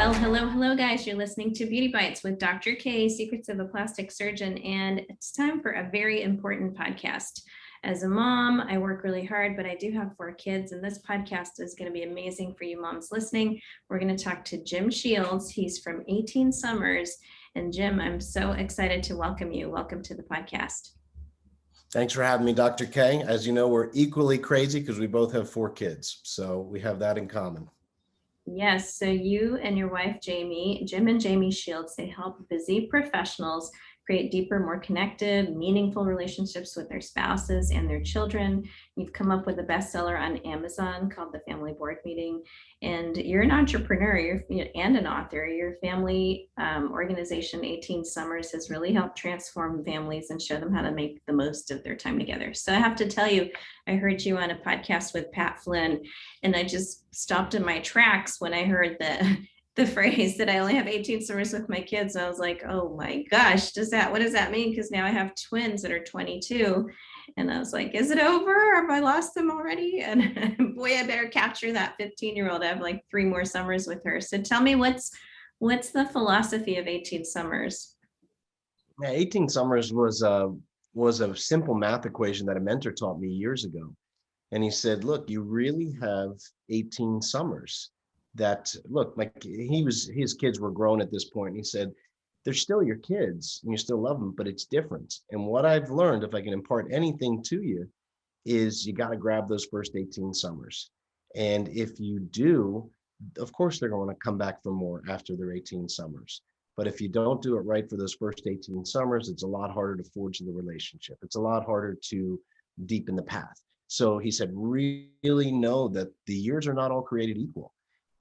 Well, hello, guys. You're listening to Beauty Bites with Dr. K, Secrets of a Plastic Surgeon, and it's time for a very important podcast. As a mom, I work really hard, but I do have 4 kids, and this podcast is going to be amazing for you moms listening. We're going to talk to Jim Sheils. He's from 18 Summers, and Jim, I'm so excited to welcome you. Welcome to the podcast. Thanks for having me, Dr. K. As you know, we're equally crazy because we both have 4 kids, so we have that in common. Yes, so you and your wife, Jim and Jamie Sheils, they help busy professionals create deeper, more connected, meaningful relationships with their spouses and their children. You've come up with a bestseller on Amazon called The Family Board Meeting, and you're an entrepreneur and an author. Your family organization, 18 Summers, has really helped transform families and show them how to make the most of their time together. So I have to tell you, I heard you on a podcast with Pat Flynn, and I just stopped in my tracks when I heard the phrase that I only have 18 summers with my kids. I was like, oh my gosh, what does that mean? Because now I have twins that are 22. And I was like, is it over? Have I lost them already? And boy, I better capture that 15-year-old. I have like 3 more summers with her. So tell me, what's the philosophy of 18 Summers? Yeah, 18 Summers was a simple math equation that a mentor taught me years ago. And he said, look, you really have 18 summers that look like his kids were grown at this point. And he said, they're still your kids and you still love them, but it's different. And what I've learned, if I can impart anything to you, is you got to grab those first 18 summers. And if you do, of course, they're going to come back for more after their 18 summers. But if you don't do it right for those first 18 summers, it's a lot harder to forge the relationship. It's a lot harder to deepen the path. So he said, really know that the years are not all created equal.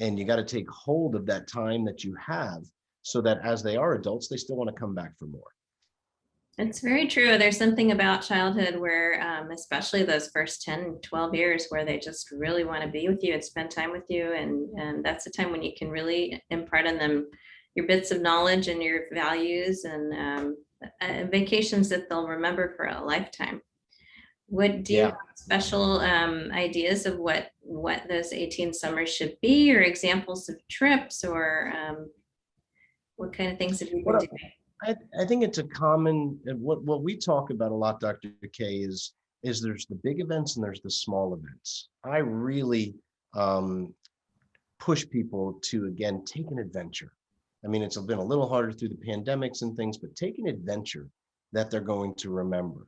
And you got to take hold of that time that you have so that as they are adults, they still want to come back for more. It's very true. There's something about childhood where, especially those first 10, 12 years, where they just really want to be with you and spend time with you. And that's the time when you can really impart on them your bits of knowledge and your values and vacations that they'll remember for a lifetime. Do you have special ideas of what those 18 summers should be, or examples of trips, or what kind of things have you been doing? I think it's a common, what we talk about a lot, Dr. K, is there's the big events and there's the small events. I really push people to, again, take an adventure. I mean, it's been a little harder through the pandemics and things, but take an adventure that they're going to remember.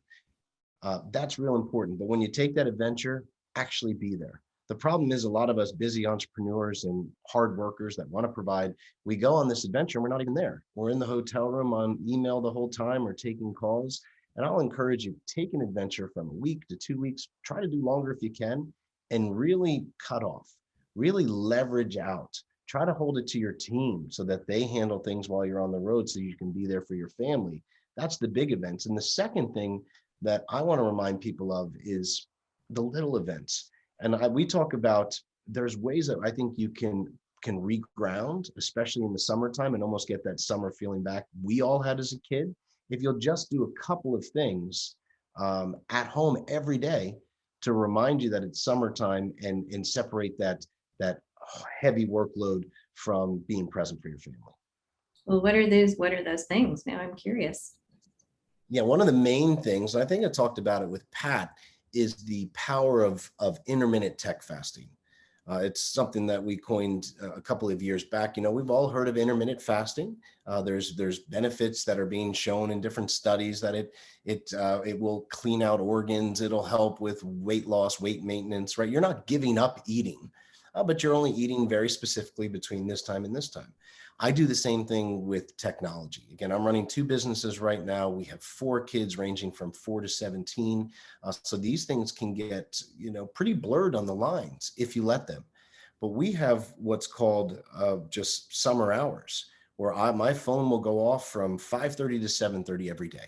That's real important. But when you take that adventure, actually be there. The problem is a lot of us busy entrepreneurs and hard workers that want to provide, we go on this adventure and we're not even there. We're in the hotel room on email the whole time or taking calls. And I'll encourage you, take an adventure from a week to 2 weeks, try to do longer if you can, and really cut off, really leverage out. Try to hold it to your team so that they handle things while you're on the road so you can be there for your family. That's the big events. And the second thing that I want to remind people of is the little events. And we talk about, there's ways that I think you can reground, especially in the summertime, and almost get that summer feeling back we all had as a kid. If you'll just do a couple of things at home every day to remind you that it's summertime and separate that heavy workload from being present for your family. Well, what are those things? Now I'm curious. Yeah, one of the main things, I think I talked about it with Pat, is the power of intermittent tech fasting. It's something that we coined a couple of years back. You know, we've all heard of intermittent fasting. There's benefits that are being shown in different studies that it will clean out organs. It'll help with weight loss, weight maintenance, right? You're not giving up eating, but you're only eating very specifically between this time and this time. I do the same thing with technology. Again, I'm running 2 businesses right now. We have 4 kids ranging from 4 to 17. So these things can get, pretty blurred on the lines if you let them. But we have what's called just summer hours, where my phone will go off from 5:30 to 7:30 every day.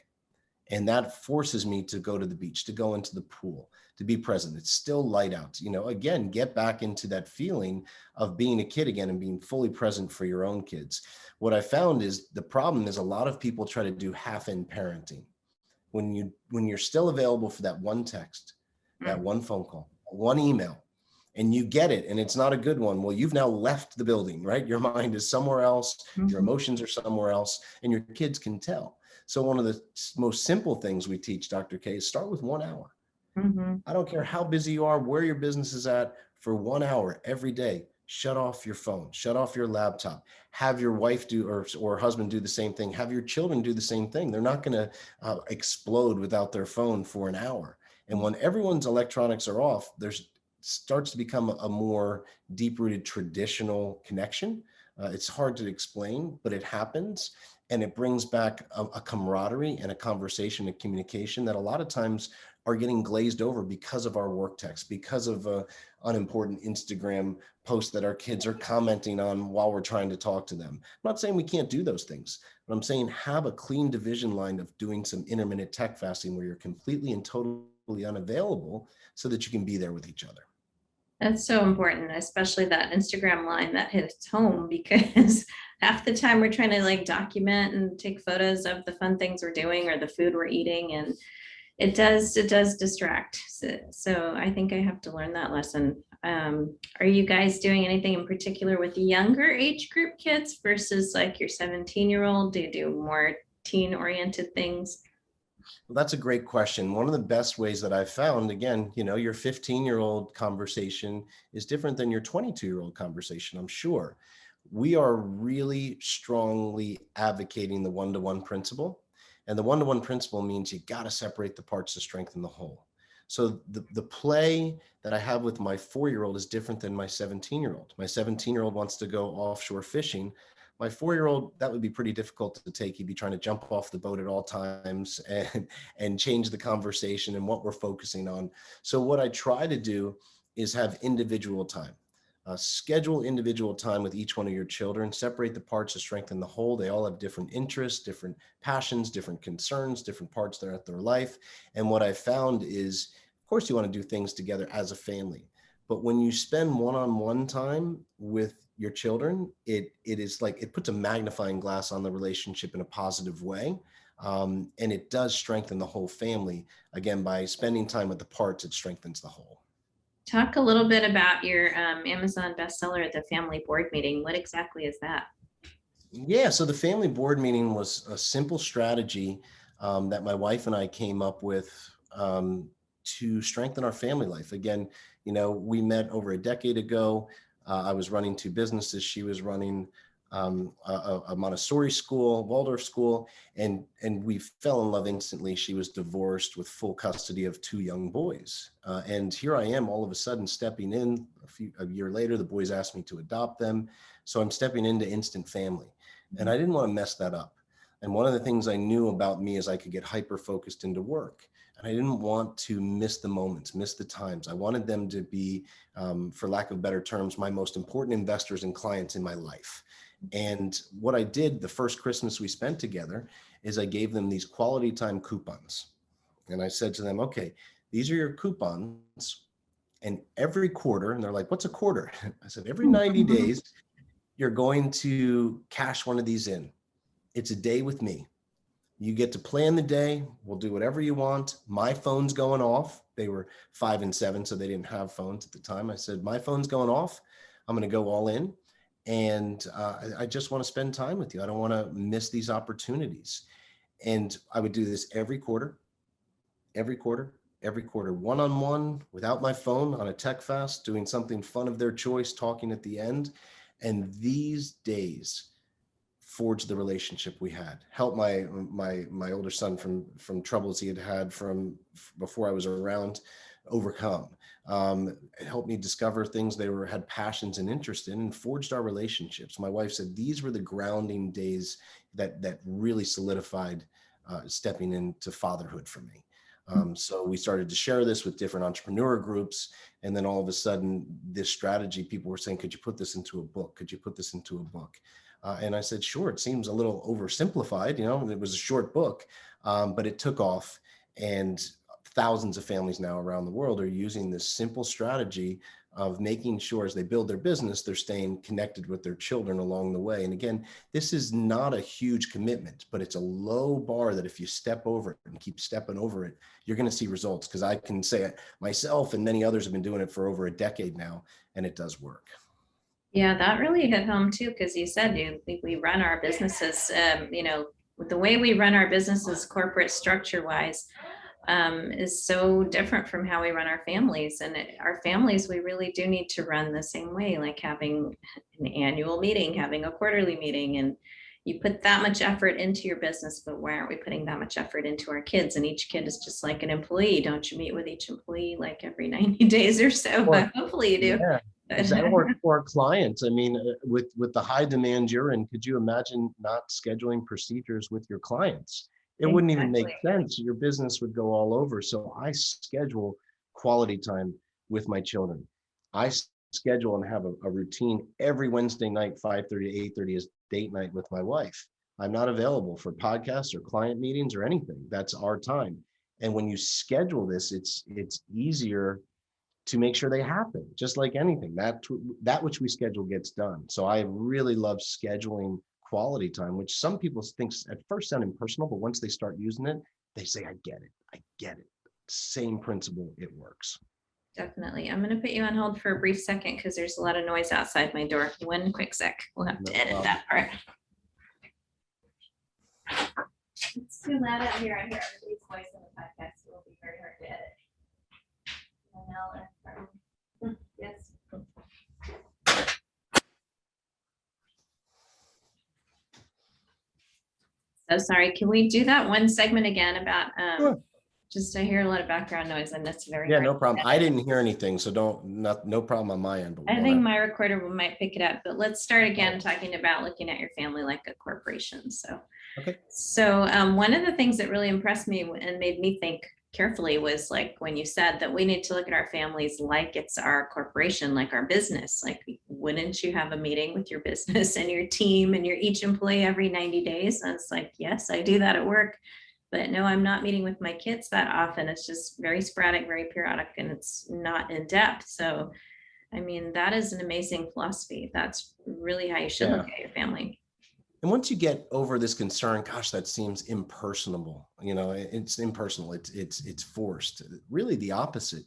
And that forces me to go to the beach, to go into the pool, to be present. It's still light out, again, get back into that feeling of being a kid again and being fully present for your own kids. What I found is the problem is a lot of people try to do half-in parenting. When you're still available for that one text, that one phone call, one email, and you get it and it's not a good one, well, you've now left the building, right? Your mind is somewhere else, your Mhm. emotions are somewhere else, and your kids can tell. So one of the most simple things we teach, Dr. K, is start with 1 hour. Mhm. I don't care how busy you are, where your business is at, for 1 hour every day, shut off your phone, shut off your laptop, have your wife do or husband do the same thing, have your children do the same thing. They're not going to explode without their phone for an hour. And when everyone's electronics are off, there's starts to become a more deep-rooted traditional connection. It's hard to explain, but it happens. And it brings back a camaraderie and a conversation and communication that a lot of times are getting glazed over because of our work text, because of unimportant Instagram posts that our kids are commenting on while we're trying to talk to them. I'm not saying we can't do those things, but I'm saying have a clean division line of doing some intermittent tech fasting where you're completely and totally unavailable so that you can be there with each other. That's so important, especially that Instagram line that hits home because half the time we're trying to like document and take photos of the fun things we're doing or the food we're eating, and it does distract. So I think I have to learn that lesson. Are you guys doing anything in particular with younger age group kids versus like your 17-year-old? Do you do more teen oriented things? Well, that's a great question. One of the best ways that I've found, again, your 15-year-old conversation is different than your 22-year-old conversation, I'm sure. We are really strongly advocating the one-to-one principle. And the one-to-one principle means you got to separate the parts to strengthen the whole. So the play that I have with my 4-year-old is different than my 17-year-old. My 17-year-old wants to go offshore fishing. My 4-year-old, that would be pretty difficult to take. He'd be trying to jump off the boat at all times and change the conversation and what we're focusing on. So what I try to do is have individual time. Schedule individual time with each one of your children, separate the parts to strengthen the whole. They all have different interests, different passions, different concerns, different parts that are at their life. And what I found is, of course, you want to do things together as a family. But when you spend one-on-one time with your children, it is like it puts a magnifying glass on the relationship in a positive way. And it does strengthen the whole family. Again, by spending time with the parts, it strengthens the whole. Talk a little bit about your Amazon bestseller at the family board meeting. What exactly is that? Yeah, so the family board meeting was a simple strategy that my wife and I came up with to strengthen our family life. Again, we met over a decade ago. I was running two businesses. She was running a Montessori school, Waldorf school, and we fell in love instantly. She was divorced with full custody of two young boys. And here I am all of a sudden stepping in a year later. The boys asked me to adopt them. So I'm stepping into instant family. And I didn't want to mess that up. And one of the things I knew about me is I could get hyper focused into work. And I didn't want to miss the moments, miss the times. I wanted them to be, for lack of better terms, my most important investors and clients in my life. And what I did the first Christmas we spent together is I gave them these quality time coupons. And I said to them, okay, these are your coupons. And every quarter, and they're like, what's a quarter? I said, every 90 days, you're going to cash one of these in. It's a day with me. You get to plan the day. We'll do whatever you want. My phone's going off. They were 5 and 7, so they didn't have phones at the time. I said, my phone's going off. I'm going to go all in. And I just want to spend time with you. I don't want to miss these opportunities. And I would do this every quarter, every quarter, every quarter, one-on-one, without my phone, on a tech fast, doing something fun of their choice, talking at the end. And these days forged the relationship we had, helped my older son from troubles he had had from before I was around overcome. It helped me discover things they had passions and interest in, and forged our relationships. My wife said these were the grounding days that really solidified stepping into fatherhood for me. So we started to share this with different entrepreneur groups. And then all of a sudden, this strategy, people were saying, could you put this into a book? Could you put this into a book? And I said, sure, it seems a little oversimplified. It was a short book, but it took off. And thousands of families now around the world are using this simple strategy of making sure as they build their business, they're staying connected with their children along the way. And again, this is not a huge commitment, but it's a low bar that if you step over it and keep stepping over it, you're going to see results. Because I can say it myself, and many others have been doing it for over a decade now, and it does work. Yeah, that really hit home too, because you said we run our businesses, the way we run our businesses corporate structure wise, is so different from how we run our families. And our families, we really do need to run the same way, like having an annual meeting, having a quarterly meeting. And you put that much effort into your business, but why aren't we putting that much effort into our kids? And each kid is just like an employee. Don't you meet with each employee like every 90 days or so? Or, Hopefully you do. yeah, exactly. Or for clients. I mean, with the high demand you're in, could you imagine not scheduling procedures with your clients? It wouldn't even make Exactly. sense. Your business would go all over. So I schedule quality time with my children. I schedule and have a routine every Wednesday night, 5:30 to 8:30 is date night with my wife. I'm not available for podcasts or client meetings or anything. That's our time. And when you schedule this, it's easier to make sure they happen, just like anything. That which we schedule gets done. So I really love scheduling quality time, which some people think at first sound impersonal, but once they start using it, they say, I get it. I get it. Same principle, it works. Definitely. I'm going to put you on hold for a brief second because there's a lot of noise outside my door. One quick sec. We'll have to edit that part. It's too loud out here. I hear everybody's voice on the podcast. It will be very hard to edit. Yes. So sorry. Can we do that one segment again about Sure. just I hear a lot of background noise and that's very Yeah, hard no to problem. edit. I didn't hear anything, so no problem on my end. But I think my recorder might pick it up, but let's start again talking about looking at your family like a corporation. So, okay. So one of the things that really impressed me and made me think carefully was like when you said that we need to look at our families like it's our corporation, like our business. Like, wouldn't you have a meeting with your business and your team and your each employee every 90 days? And it's like, yes, I do that at work. But no, I'm not meeting with my kids that often. It's just very sporadic, very periodic, and it's not in depth. So, I mean, that is an amazing philosophy. That's really how you should look at your family. And once you get over this concern, gosh, that seems impersonable. It's impersonal. It's forced. Really, the opposite.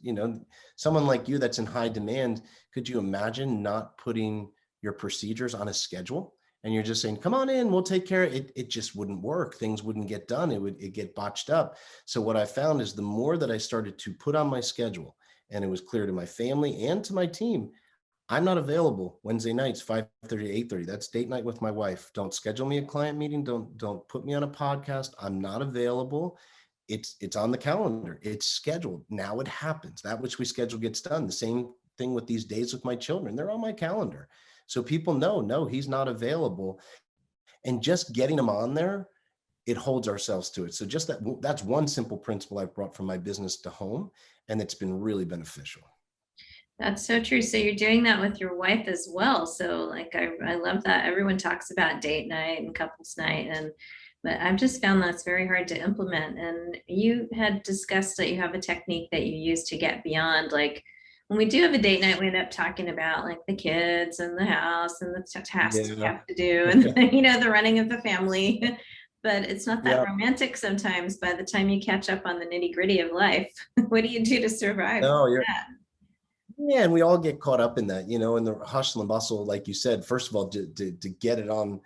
Someone like you that's in high demand. Could you imagine not putting your procedures on a schedule? And you're just saying, come on in, we'll take care of it. It just wouldn't work. Things wouldn't get done. It'd get botched up. So what I found is the more that I started to put on my schedule, and it was clear to my family and to my team, I'm not available Wednesday nights, 5:30 to 8:30. That's date night with my wife. Don't schedule me a client meeting. Don't put me on a podcast. I'm not available. It's on the calendar. It's scheduled. Now it happens. That which we schedule gets done. The same thing with these days with my children. They're on my calendar. So people know, no, he's not available. And just getting them on there, it holds ourselves to it. So just that's one simple principle I've brought from my business to home, and it's been really beneficial. That's so true. So you're doing that with your wife as well. So like I love that everyone talks about date night and couples night, but I've just found that's very hard to implement. And you had discussed that you have a technique that you use to get beyond, like when we do have a date night, we end up talking about like the kids and the house and the tasks we have to do and the running of the family. But it's not that romantic sometimes by the time you catch up on the nitty gritty of life. What do you do to survive that? Yeah, and we all get caught up in that, in the hustle and bustle, like you said. First of all, to get it on,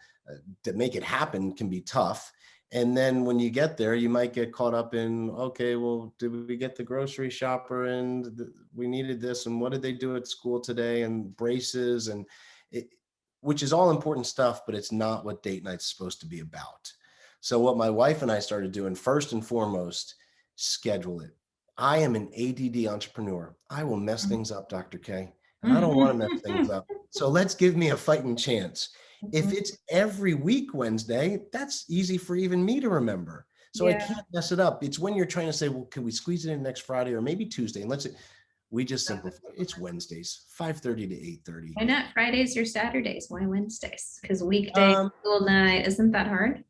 to make it happen can be tough. And then when you get there, you might get caught up in, okay, well, did we get the grocery shopper and we needed this, and what did they do at school today, and braces, and which is all important stuff, but it's not what date night's supposed to be about. So what my wife and I started doing, first and foremost, schedule it. I am an ADD entrepreneur. I will mess things up, Dr. K, and I don't want to mess things up. So let's give me a fighting chance. If it's every week Wednesday, that's easy for even me to remember. So I can't mess it up. It's when you're trying to say, well, can we squeeze it in next Friday or maybe Tuesday? And we just simplify. It's Wednesdays, 5:30 to 8:30. Why not Fridays or Saturdays? Why Wednesdays? Because weekday, school night, isn't that hard?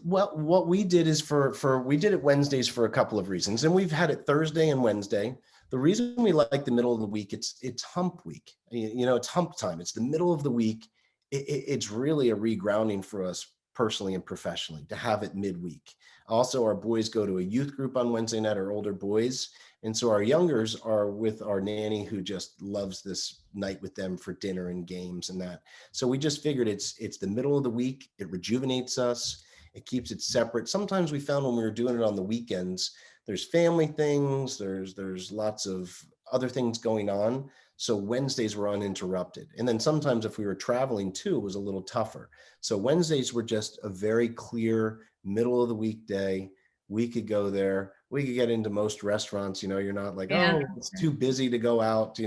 Well, what we did is we did it Wednesdays for a couple of reasons, and we've had it Thursday and Wednesday. The reason we like the middle of the week, it's hump week. It's hump time. It's the middle of the week. It's really a regrounding for us personally and professionally to have it midweek. Also, our boys go to a youth group on Wednesday night, our older boys. And so our youngers are with our nanny who just loves this night with them for dinner and games and that. So we just figured it's the middle of the week. It rejuvenates us. It keeps it separate. Sometimes we found when we were doing it on the weekends, there's family things, there's lots of other things going on. So Wednesdays were uninterrupted. And then sometimes if we were traveling too, it was a little tougher. So Wednesdays were just a very clear middle of the weekday. We could go there. We could get into most restaurants, you're not like, Yeah. oh, it's too busy to go out.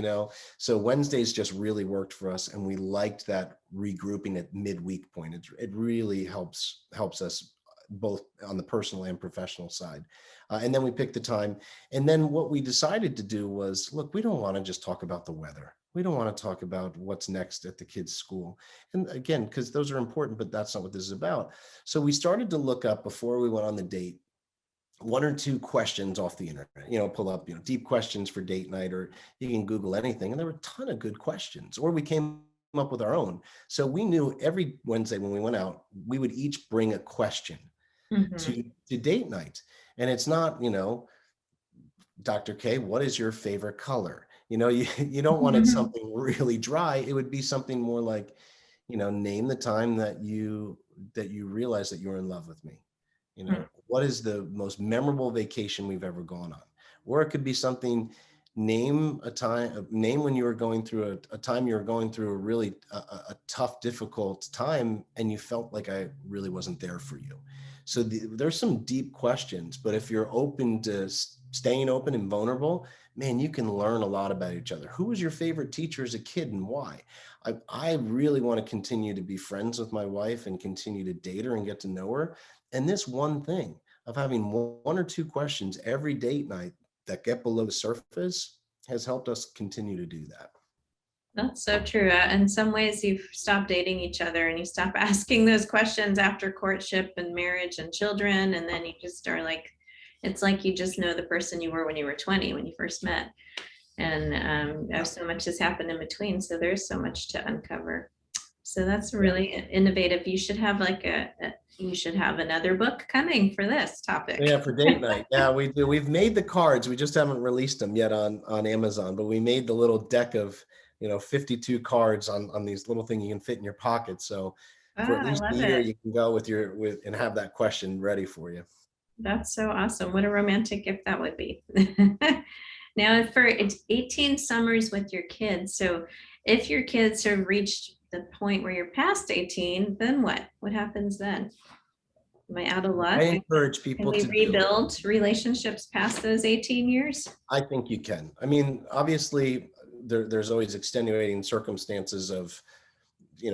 So Wednesdays just really worked for us. And we liked that regrouping at midweek point. It really helps us both on the personal and professional side. And then we picked the time. And then what we decided to do was, look, we don't want to just talk about the weather. We don't want to talk about what's next at the kids' school. And again, because those are important, but that's not what this is about. So we started to look up before we went on the date, one or two questions off the internet, pull up, deep questions for date night, or you can Google anything. And there were a ton of good questions, or we came up with our own. So we knew every Wednesday when we went out, we would each bring a question Mhm. to date night. And it's not, Dr. K, what is your favorite color? You don't want it something really dry. It would be something more like, name the time that you realize that you're in love with me. What is the most memorable vacation we've ever gone on? Or it could be something, name when you were going through a time you were going through a really a tough, difficult time, and you felt like I really wasn't there for you. So there's some deep questions, but if you're open to staying open and vulnerable, man, you can learn a lot about each other. Who was your favorite teacher as a kid and why? I really want to continue to be friends with my wife and continue to date her and get to know her. And this one thing of having one or two questions every date night that get below the surface has helped us continue to do that. That's so true. In some ways, you've stopped dating each other and you stop asking those questions after courtship and marriage and children. And then you just are like, it's like you just know the person you were when you were 20, when you first met. And so much has happened in between. So there's so much to uncover. So that's really innovative. You should have you should have another book coming for this topic. Yeah, for date night. Yeah, we do. We've made the cards. We just haven't released them yet on Amazon, but we made the little deck of 52 cards on these little things you can fit in your pocket. So for at Ah, I least a love year, it. you can go with and have that question ready for you. That's so awesome. What a romantic gift that would be. Now, for it's 18 summers with your kids. So if your kids have reached the point where you're past 18, then what? What happens then? Am I out of I luck? encourage Can people we to do. rebuild relationships past those 18 years? I think you can. I mean, obviously, there's always extenuating circumstances of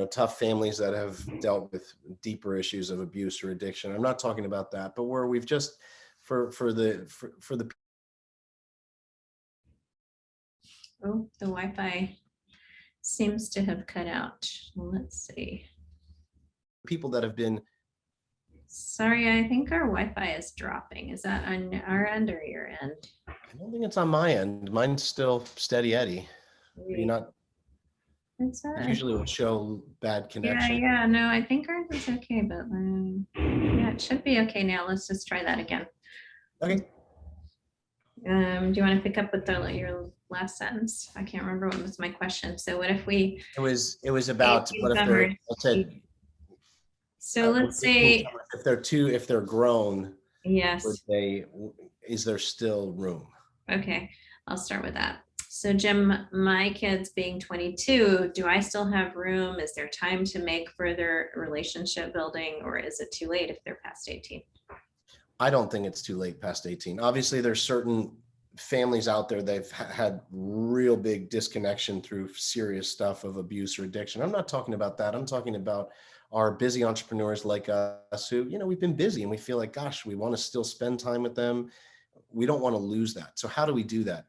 tough families that have dealt with deeper issues of abuse or addiction. I'm not talking about that, but where we've just for the Oh, the Wi-Fi seems to have cut out. Let's see. people that have been. Sorry, I think our Wi-Fi is dropping. Is that on our end or your end? I don't think it's on my end. Mine's still steady Eddie. Are you not? It's Usually will show bad yeah, connection. yeah. No, I think ours is okay, but yeah, it should be okay now. Let's just try that again. Okay. Do you want to pick up with your last sentence? I can't remember what was my question. So what if we It was about 18 what if they're. summers? I said So let's 18 say summers, if they're grown, would yes. they? Is there still room? Okay, I'll start with that. So Jim, my kids being 22, do I still have room? Is there time to make further relationship building, or is it too late if they're past 18? I don't think it's too late past 18. Obviously, there's certain families out there that have had real big disconnection through serious stuff of abuse or addiction. I'm not talking about that. I'm talking about our busy entrepreneurs like us who, we've been busy and we feel like, gosh, we want to still spend time with them. We don't want to lose that. So how do we do that?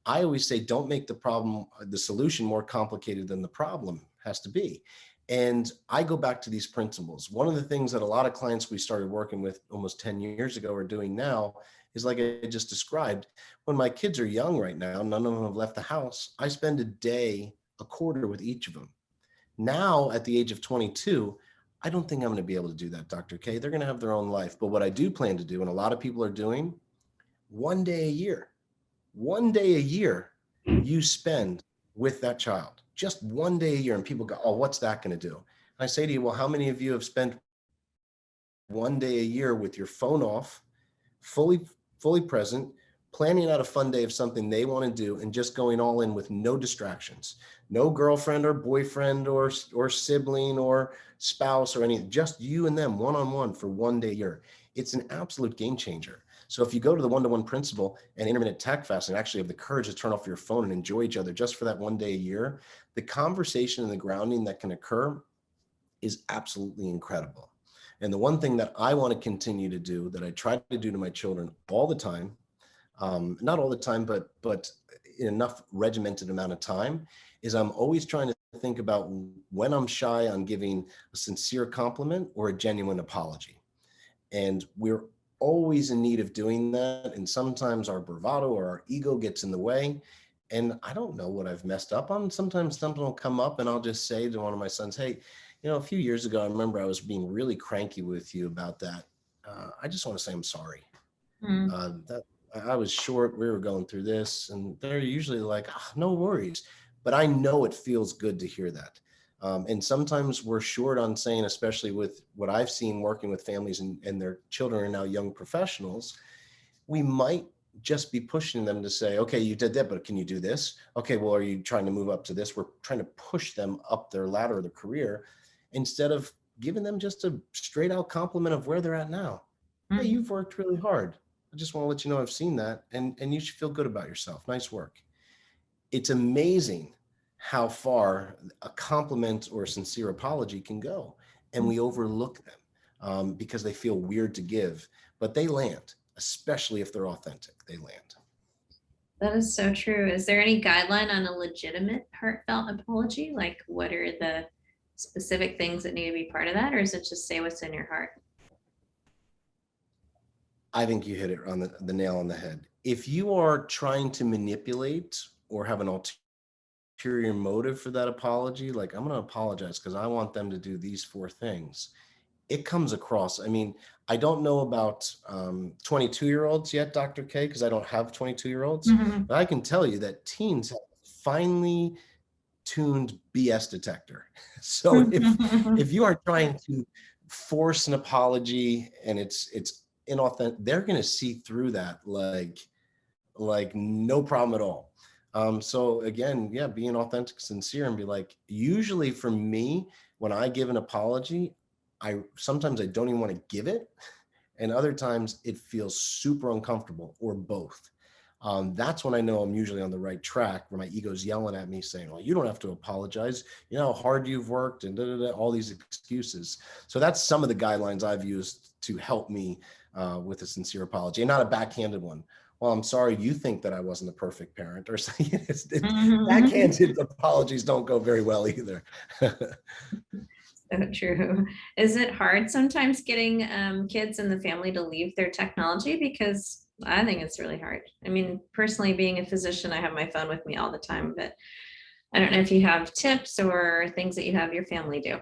I always say, don't make the solution more complicated than the problem has to be. And I go back to these principles. One of the things that a lot of clients we started working with almost 10 years ago are doing now is like I just described. When my kids are young right now, none of them have left the house. I spend a day, a quarter with each of them. Now, at the age of 22, I don't think I'm going to be able to do that, Dr. K. They're going to have their own life. But what I do plan to do, and a lot of people are doing, one day a year you spend with that child, just one day a year. And people go, oh, what's that going to do? And I say to you, well, how many of you have spent one day a year with your phone off, fully, fully present, planning out a fun day of something they want to do and just going all in with no distractions, no girlfriend or boyfriend or sibling or spouse or anything, just you and them one-on-one for one day a year. It's an absolute game changer. So if you go to the one-to-one principle and intermittent tech fasting, actually have the courage to turn off your phone and enjoy each other just for that one day a year, the conversation and the grounding that can occur is absolutely incredible. And the one thing that I want to continue to do, that I try to do to my children all the time, not all the time, but in enough regimented amount of time, is I'm always trying to think about when I'm shy on giving a sincere compliment or a genuine apology. And we're always in need of doing that. And sometimes our bravado or our ego gets in the way. And I don't know what I've messed up on. Sometimes something will come up and I'll just say to one of my sons, hey, a few years ago, I remember I was being really cranky with you about that. I just want to say I'm sorry. Mm. That I was short. We were going through this, and they're usually like, no worries. But I know it feels good to hear that. And sometimes we're short on saying, especially with what I've seen working with families and their children are now young professionals, we might just be pushing them to say, okay, you did that, but can you do this? Okay, well, are you trying to move up to this? We're trying to push them up their ladder of their career instead of giving them just a straight out compliment of where they're at now. Hey, Mhm. you've worked really hard. I just want to let you know I've seen that, and you should feel good about yourself. Nice work. It's amazing how far a compliment or a sincere apology can go, and we overlook them because they feel weird to give, but they land, especially if they're authentic. They land. That is so true. Is there any guideline on a legitimate heartfelt apology? Like, what are the specific things that need to be part of that, or is it just say what's in your heart? I think you hit it on the nail on the head. If you are trying to manipulate or have an ulterior motive for that apology, like I'm going to apologize because I want them to do these four things, it comes across. I mean, I don't know about 22-year-olds yet, Dr. K, because I don't have 22-year-olds, Mhm. but I can tell you that teens have finely tuned BS detector. So if you are trying to force an apology and it's inauthentic, they're going to see through that like no problem at all. So again, yeah, being authentic, sincere, and be like, usually for me, when I give an apology, sometimes I don't even want to give it, and other times it feels super uncomfortable, or both. That's when I know I'm usually on the right track, where my ego's yelling at me saying, well, you don't have to apologize. You know how hard you've worked and all these excuses. So that's some of the guidelines I've used to help me with a sincere apology, and not a backhanded one. Well, I'm sorry you think that I wasn't a perfect parent, or something. Backhanded apologies don't go very well either. So true. Is it hard sometimes getting kids and the family to leave their technology? Because I think it's really hard. I mean, personally, being a physician, I have my phone with me all the time, but I don't know if you have tips or things that you have your family do.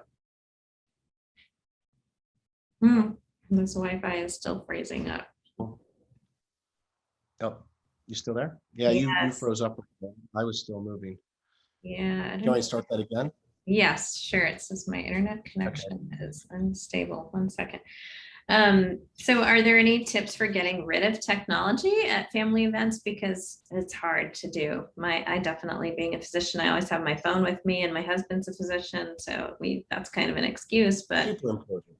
Hmm. This Wi-Fi is still freezing up. Oh, you still there? Yeah, you Yes. froze up. I was still moving. Do Yeah. I you want don't. me to start that again? Yes, sure. It says my internet Okay. connection is unstable. 1 second. So are there any tips for getting rid of technology at family events? Because it's hard to do. I definitely, being a physician, I always have my phone with me, and my husband's a physician, so that's kind of an excuse, but Super important.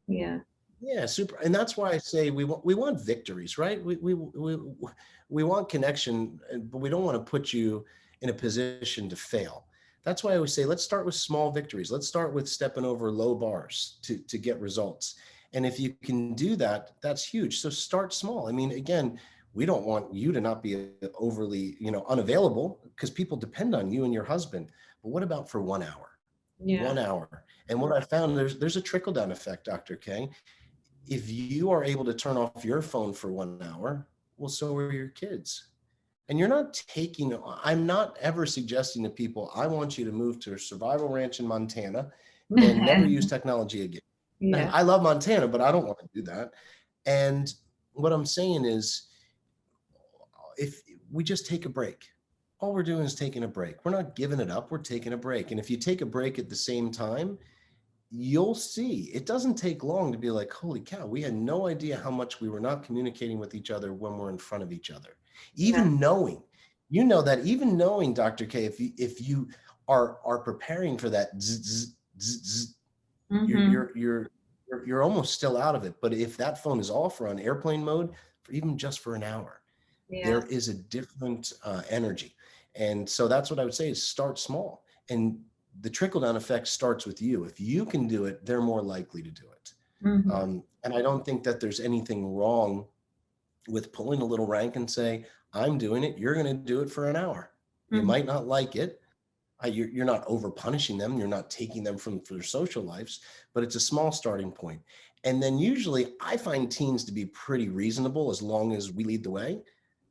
yeah. Yeah, super. And that's why I say we want victories, right? We want connection, but we don't want to put you in a position to fail. That's why I always say, let's start with small victories. Let's start with stepping over low bars to get results. And if you can do that, that's huge. So start small. I mean, again, we don't want you to not be overly, unavailable, because people depend on you and your husband. But what about for 1 hour? Yeah. 1 hour. And what I found, there's a trickle down effect, Dr. K. If you are able to turn off your phone for 1 hour, Well, so are your kids. And you're not taking, I'm not ever suggesting to people, I want you to move to a survival ranch in Montana and never use technology again. Yeah. I love Montana, but I don't want to do that. And what I'm saying is, if we just take a break, all we're doing is taking a break. We're not giving it up, we're taking a break. And if you take a break at the same time, you'll see it doesn't take long to be like, holy cow, we had no idea how much we were not communicating with each other when we're in front of each other. Yeah. Even knowing, you know, that even knowing, Dr. K, if you are preparing for that zzz, zzz, zzz, you're Mm-hmm. you're you're you're almost still out of it. But if that phone is off or on airplane mode for even just for an hour, Yeah. there is a different energy. And so that's what I would say is start small. And the trickle down effect starts with you. If you can do it, they're more likely to do it. Mm-hmm. And I don't think that there's anything wrong with pulling a little rank and say, I'm doing it. You're going to do it for an hour. You Mm-hmm. might not like it. You're not over punishing them. You're not taking them from their social lives, but it's a small starting point. And then usually I find teens to be pretty reasonable as long as we lead the way.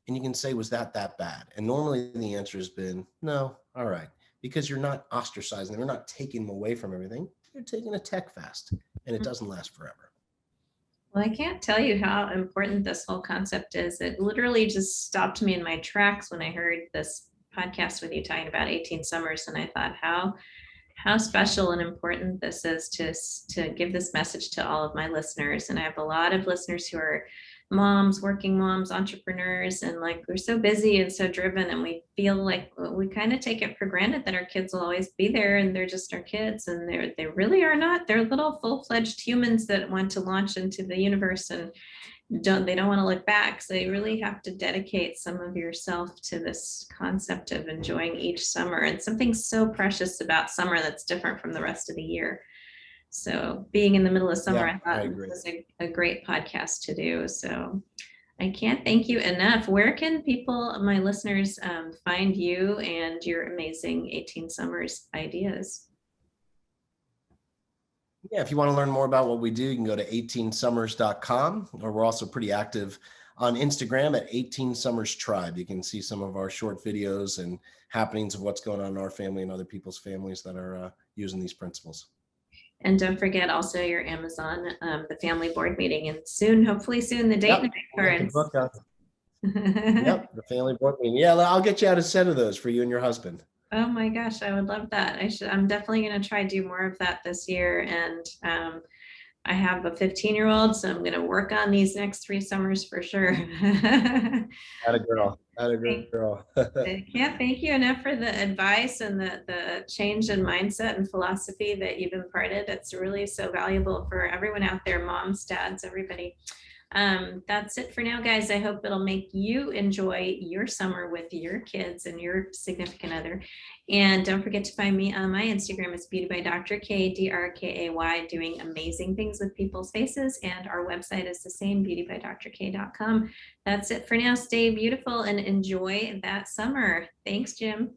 And you can say, was that bad? And normally the answer has been, no, all right. Because you're not ostracizing them. You're not taking them away from everything. You're taking a tech fast and it doesn't last forever. Well, I can't tell you how important this whole concept is. It literally just stopped me in my tracks when I heard this podcast with you talking about 18 summers, and I thought how special and important this is to give this message to all of my listeners. And I have a lot of listeners who are moms, working moms, entrepreneurs, and like we're so busy and so driven, and we feel like we kind of take it for granted that our kids will always be there, and they're just our kids, and they really are not. They're little full-fledged humans that want to launch into the universe and don't want to look back. So you really have to dedicate some of yourself to this concept of enjoying each summer, and something so precious about summer that's different from the rest of the year. So being in the middle of summer, Yeah, I I thought this agree. was a great podcast to do. So I can't thank you enough. Where can people, my listeners, find you and your amazing 18 summers ideas? Yeah, if you want to learn more about what we do, you can go to 18summers.com, or we're also pretty active on Instagram at 18 Summers Tribe. You can see some of our short videos and happenings of what's going on in our family and other people's families that are using these principles. And don't forget also your Amazon, the family board meeting, and soon, hopefully soon, the date Yep, night we'll get the cards. book out. Yep, the family board meeting. Yeah, I'll get you out a set of those for you and your husband. Oh my gosh, I would love that. I'm definitely going to try to do more of that this year. And I have a 15-year-old, so I'm going to work on these next 3 summers for sure. Atta girl. Atta girl. I can't thank you enough for the advice and the change in mindset and philosophy that you've imparted. It's really so valuable for everyone out there, moms, dads, everybody. That's it for now, guys. I hope it'll make you enjoy your summer with your kids and your significant other. And don't forget to find me on my Instagram. It's Beauty by Dr. K, DRKAY, doing amazing things with people's faces. And our website is the same, beautybydrk.com. That's it for now. Stay beautiful and enjoy that summer. Thanks, Jim.